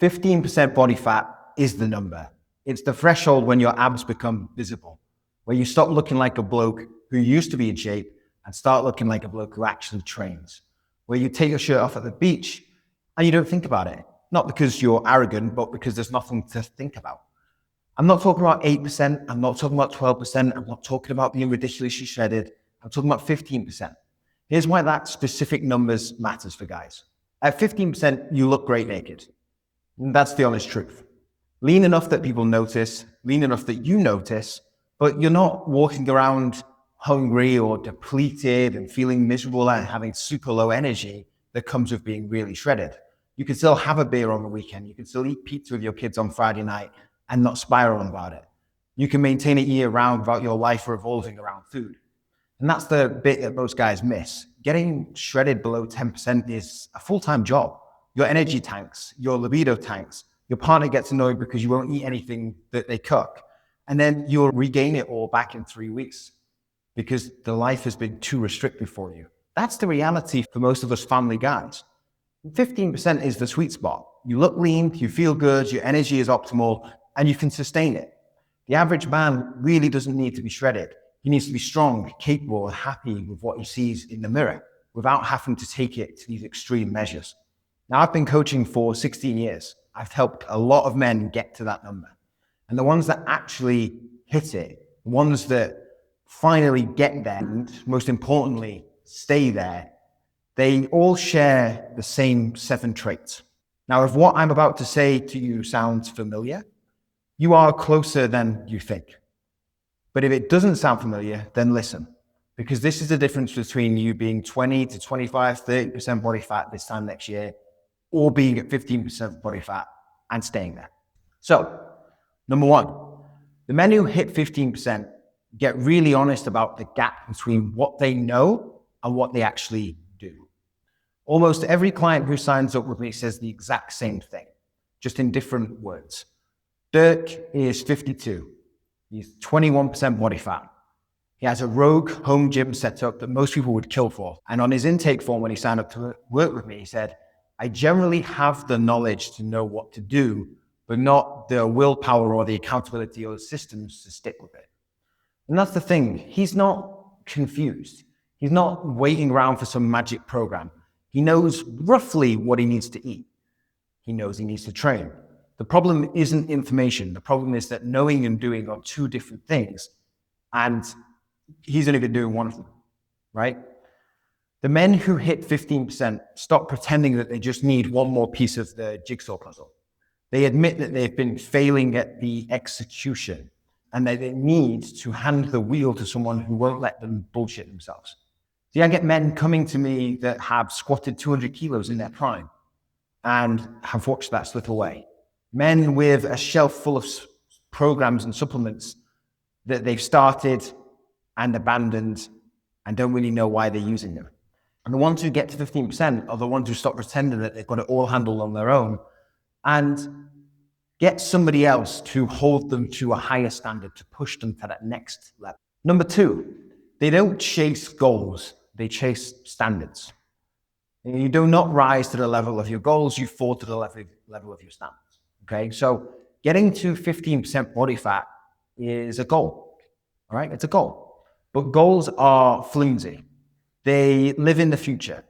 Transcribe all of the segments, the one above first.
15% body fat is the number. It's the threshold when your abs become visible, where you stop looking like a bloke who used to be in shape and start looking like a bloke who actually trains, where you take your shirt off at the beach and you don't think about it. Not because you're arrogant, but because there's nothing to think about. I'm not talking about 8%. I'm not talking about 12%. I'm not talking about being ridiculously shredded. I'm talking about 15%. Here's why that specific numbers matters for guys. At 15%, you look great naked. And that's the honest truth. Lean enough that people notice, lean enough that you notice, but you're not walking around hungry or depleted and feeling miserable and having super low energy that comes with being really shredded. You can still have a beer on the weekend. You can still eat pizza with your kids on Friday night and not spiral about it. You can maintain it year round without your life revolving around food. And that's the bit that most guys miss. Getting shredded below 10% is a full-time job. Your energy tanks, your libido tanks, your partner gets annoyed because you won't eat anything that they cook. And then you'll regain it all back in 3 weeks because the life has been too restrictive for you. That's the reality for most of us family guys. 15% is the sweet spot. You look lean, you feel good, your energy is optimal, and you can sustain it. The average man really doesn't need to be shredded. He needs to be strong, capable, and happy with what he sees in the mirror without having to take it to these extreme measures. Now, I've been coaching for 16 years. I've helped a lot of men get to that number. And the ones that actually hit it, the ones that finally get there, and most importantly, stay there, they all share the same 7 traits. Now, if what I'm about to say to you sounds familiar, you are closer than you think. But if it doesn't sound familiar, then listen, because this is the difference between you being 20 to 25, 30% body fat this time next year, or being at 15% body fat and staying there. So, number 1, the men who hit 15% get really honest about the gap between what they know and what they actually do. Almost every client who signs up with me says the exact same thing, just in different words. Dirk is 52. He's 21% body fat. He has a rogue home gym setup that most people would kill for. And on his intake form, when he signed up to work with me, he said, I generally have the knowledge to know what to do, but not the willpower or the accountability or the systems to stick with it. And that's the thing. He's not confused. He's not waiting around for some magic program. He knows roughly what he needs to eat. He knows he needs to train. The problem isn't information. The problem is that knowing and doing are 2 different things. And he's only been doing one of them, right? The men who hit 15% stop pretending that they just need one more piece of the jigsaw puzzle. They admit that they've been failing at the execution and that they need to hand the wheel to someone who won't let them bullshit themselves. See, I get men coming to me that have squatted 200 kilos in their prime and have watched that slip away. Men with a shelf full of programs and supplements that they've started and abandoned and don't really know why they're using them. And the ones who get to 15% are the ones who stop pretending that they've got it all handled on their own and get somebody else to hold them to a higher standard, to push them to that next level. Number 2, they don't chase goals, they chase standards. And you do not rise to the level of your goals, you fall to the level of your standards. Okay, so getting to 15% body fat is a goal, all right? It's a goal. But goals are flimsy. They live in the future.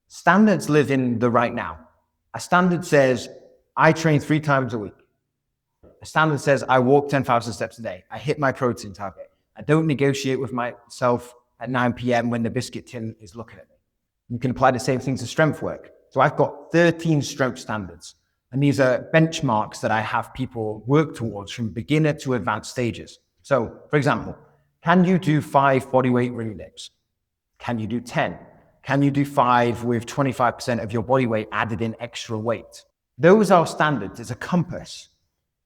Standards live in the right now. A standard says, I train 3 times a week. A standard says, I walk 10,000 steps a day. I hit my protein target. I don't negotiate with myself at 9 p.m. when the biscuit tin is looking at me. You can apply the same thing to strength work. So I've got 13 strength standards. And these are benchmarks that I have people work towards from beginner to advanced stages. So, for example, can you do 5 bodyweight ring dips? Can you do 10? Can you do 5 with 25% of your body weight added in extra weight? Those are standards. It's a compass.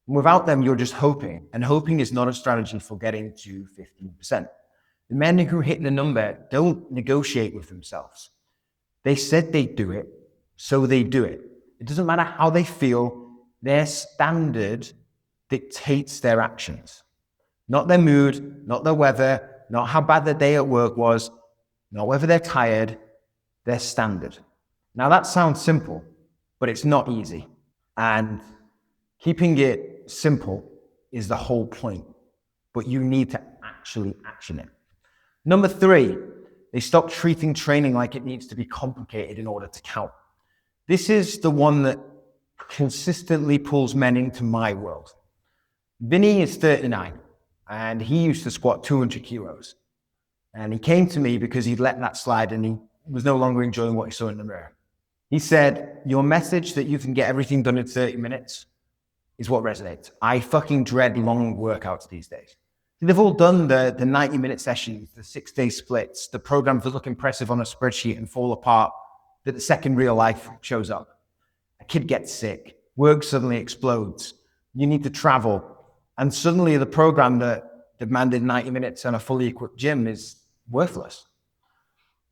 And without them, you're just hoping. And hoping is not a strategy for getting to 15%. The men who hit the number don't negotiate with themselves. They said they'd do it, so they do it. It doesn't matter how they feel, their standard dictates their actions. Not their mood, not their weather, not how bad their day at work was, not whether they're tired, their standard. Now that sounds simple, but it's not easy. And keeping it simple is the whole point, but you need to actually action it. Number 3, they stop treating training like it needs to be complicated in order to count. This is the one that consistently pulls men into my world. Vinny is 39 and he used to squat 200 kilos. And he came to me because he'd let that slide and he was no longer enjoying what he saw in the mirror. He said, your message that you can get everything done in 30 minutes is what resonates. I fucking dread long workouts these days. They've all done the 90-minute sessions, the 6-day splits, the programs that look impressive on a spreadsheet and fall apart, that the second real life shows up. A kid gets sick, work suddenly explodes, you need to travel, and suddenly the program that demanded 90 minutes and a fully equipped gym is worthless.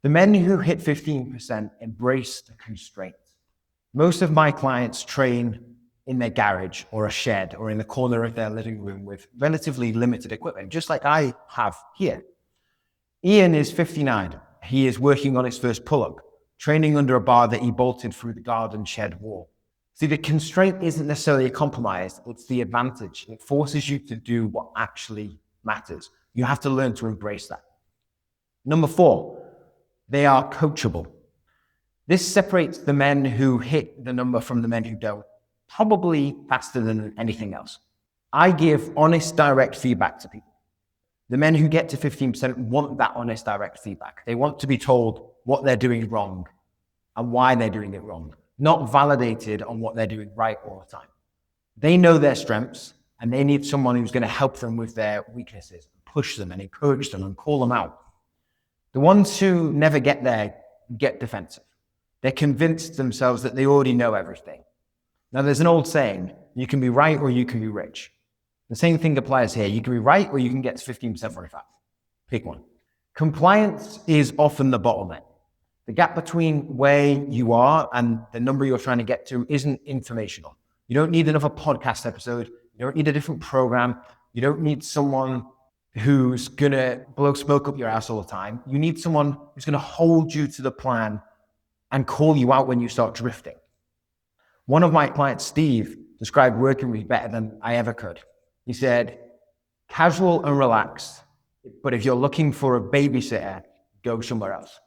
The men who hit 15% embrace the constraints. Most of my clients train in their garage or a shed or in the corner of their living room with relatively limited equipment, just like I have here. Ian is 59. He is working on his first pull-up, training under a bar that he bolted through the garden shed wall. See, the constraint isn't necessarily a compromise, it's the advantage. It forces you to do what actually matters. You have to learn to embrace that. Number 4, they are coachable. This separates the men who hit the number from the men who don't, probably faster than anything else. I give honest, direct feedback to people. The men who get to 15% want that honest, direct feedback. They want to be told what they're doing wrong and why they're doing it wrong, not validated on what they're doing right all the time. They know their strengths and they need someone who's going to help them with their weaknesses, push them and encourage them and call them out. The ones who never get there get defensive. They're convinced themselves that they already know everything. Now, there's an old saying, you can be right or you can be rich. The same thing applies here. You can be right or you can get to 15% very fast. Pick one. Compliance is often the bottleneck. The gap between where you are and the number you're trying to get to isn't informational. You don't need another podcast episode. You don't need a different program. You don't need someone who's going to blow smoke up your ass all the time. You need someone who's going to hold you to the plan and call you out when you start drifting. One of my clients, Steve, described working with me better than I ever could. He said, casual and relaxed, but if you're looking for a babysitter, go somewhere else.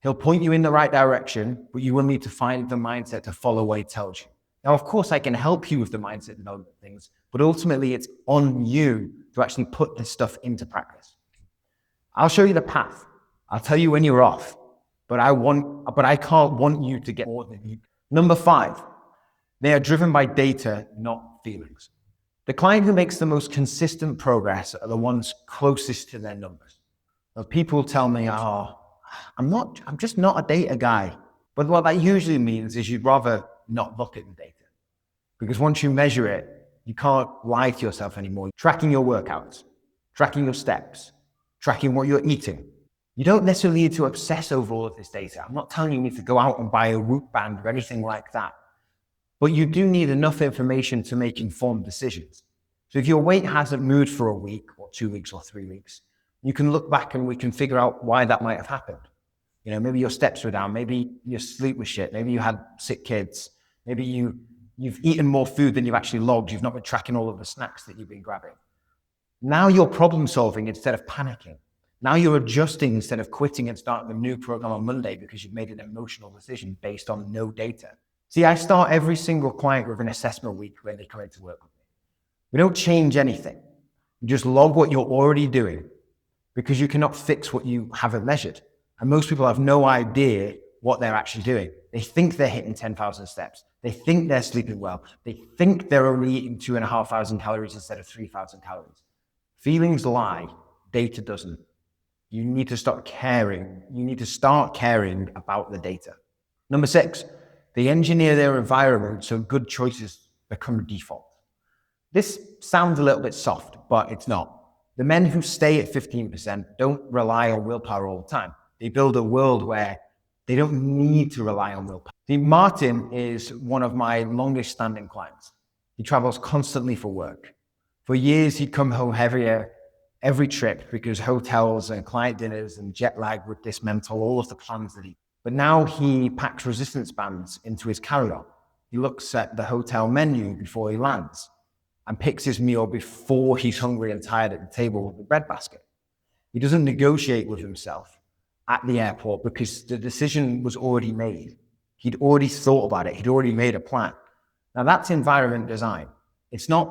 He'll point you in the right direction, but you will need to find the mindset to follow what he tells you. Now, of course, I can help you with the mindset development things, but ultimately it's on you to actually put this stuff into practice. I'll show you the path. I'll tell you when you're off, but I can't want you to get more than you. Number 5, they are driven by data, not feelings. The client who makes the most consistent progress are the ones closest to their numbers. Now, people tell me, I'm just not a data guy. But what that usually means is you'd rather not look at the data. Because once you measure it, you can't lie to yourself anymore. Tracking your workouts, tracking your steps, tracking what you're eating. You don't necessarily need to obsess over all of this data. I'm not telling you need to go out and buy a Root Band or anything like that. But you do need enough information to make informed decisions. So if your weight hasn't moved for a week or 2 weeks or 3 weeks, you can look back and we can figure out why that might have happened. You know, maybe your steps were down, maybe your sleep was shit, maybe you had sick kids, maybe you've eaten more food than you've actually logged, you've not been tracking all of the snacks that you've been grabbing. Now you're problem solving instead of panicking. Now you're adjusting instead of quitting and starting a new program on Monday because you've made an emotional decision based on no data. See, I start every single client with an assessment week when they come in to work with me. We don't change anything. You just log what you're already doing because you cannot fix what you haven't measured. And most people have no idea what they're actually doing. They think they're hitting 10,000 steps. They think they're sleeping well. They think they're only eating 2,500 calories instead of 3,000 calories. Feelings lie, data doesn't. You need to start caring. You need to start caring about the data. Number 6, they engineer their environment so good choices become default. This sounds a little bit soft, but it's not. The men who stay at 15% don't rely on willpower all the time. They build a world where they don't need to rely on willpower. See, Martin is one of my longest standing clients. He travels constantly for work. For years, he'd come home heavier every trip because hotels and client dinners and jet lag would dismantle all of the plans that he. But now he packs resistance bands into his carry-on. He looks at the hotel menu before he lands and picks his meal before he's hungry and tired at the table with the breadbasket. He doesn't negotiate with himself at the airport because the decision was already made. He'd already thought about it. He'd already made a plan. Now that's environment design. It's not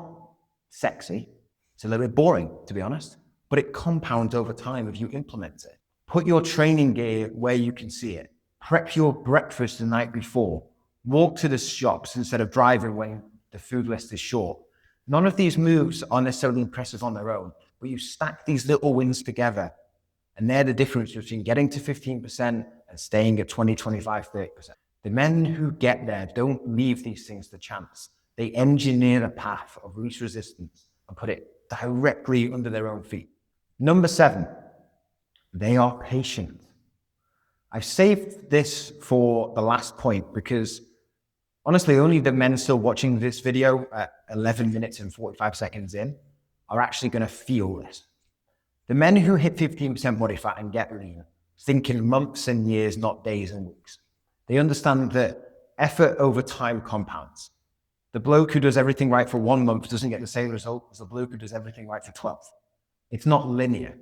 sexy. It's a little bit boring, to be honest, but it compounds over time if you implement it. Put your training gear where you can see it. Prep your breakfast the night before. Walk to the shops instead of driving when the food list is short. None of these moves are necessarily impressive on their own, but you stack these little wins together, and they're the difference between getting to 15% and staying at 20, 25, 30%. The men who get there don't leave these things to chance. They engineer a path of least resistance and put it directly under their own feet. Number 7, they are patient. I've saved this for the last point because honestly, only the men still watching this video at 11 minutes and 45 seconds in are actually going to feel this. The men who hit 15% body fat and get lean think in months and years, not days and weeks. They understand that effort over time compounds. The bloke who does everything right for 1 month doesn't get the same result as the bloke who does everything right for 12. It's not linear.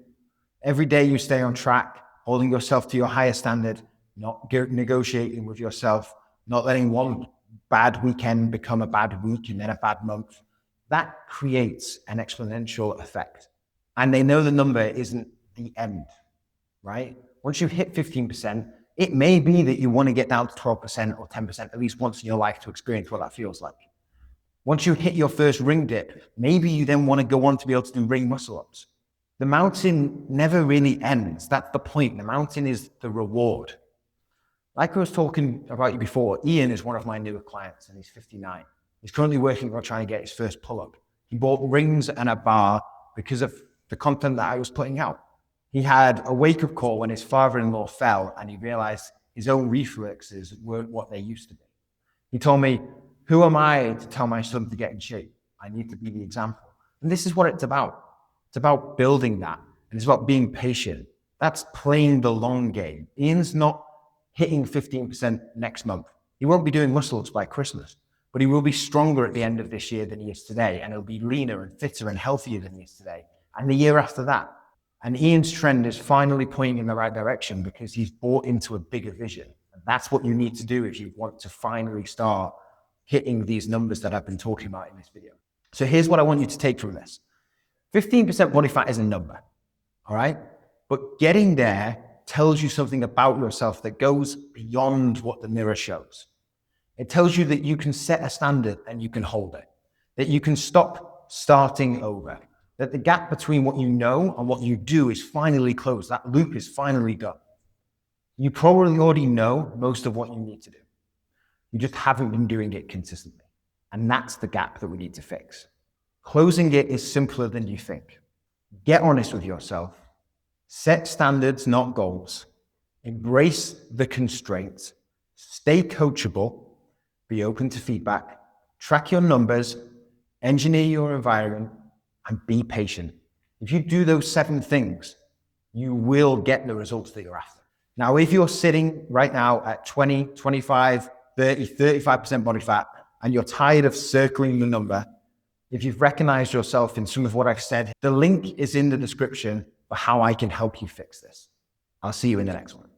Every day you stay on track, holding yourself to your higher standard, not negotiating with yourself, not letting one bad weekend become a bad week and then a bad month. That creates an exponential effect. And they know the number isn't the end, right? Once you hit 15%, it may be that you want to get down to 12% or 10% at least once in your life to experience what that feels like. Once you hit your first ring dip, maybe you then want to go on to be able to do ring muscle-ups. The mountain never really ends. That's the point. The mountain is the reward. Like I was talking about you before, Ian is one of my newer clients and he's 59. He's currently working on trying to get his first pull-up. He bought rings and a bar because of the content that I was putting out. He had a wake-up call when his father-in-law fell and he realized his own reflexes weren't what they used to be. He told me, who am I to tell my son to get in shape? I need to be the example. And this is what it's about. It's about building that. And it's about being patient. That's playing the long game. Ian's not hitting 15% next month. He won't be doing muscle-ups by Christmas, but he will be stronger at the end of this year than he is today. And he'll be leaner and fitter and healthier than he is today. And the year after that. And Ian's trend is finally pointing in the right direction because he's bought into a bigger vision. And that's what you need to do if you want to finally start hitting these numbers that I've been talking about in this video. So here's what I want you to take from this. 15% body fat is a number, all right? But getting there tells you something about yourself that goes beyond what the mirror shows. It tells you that you can set a standard and you can hold it, that you can stop starting over, that the gap between what you know and what you do is finally closed. That loop is finally done. You probably already know most of what you need to do. You just haven't been doing it consistently. And that's the gap that we need to fix. Closing it is simpler than you think. Get honest with yourself. Set standards, not goals. Embrace the constraints. Stay coachable. Be open to feedback. Track your numbers. Engineer your environment. And be patient. If you do those 7 things, you will get the results that you're after. Now, if you're sitting right now at 20, 25, 30, 35% body fat, and you're tired of circling the number, if you've recognized yourself in some of what I've said, the link is in the description for how I can help you fix this. I'll see you in the next one.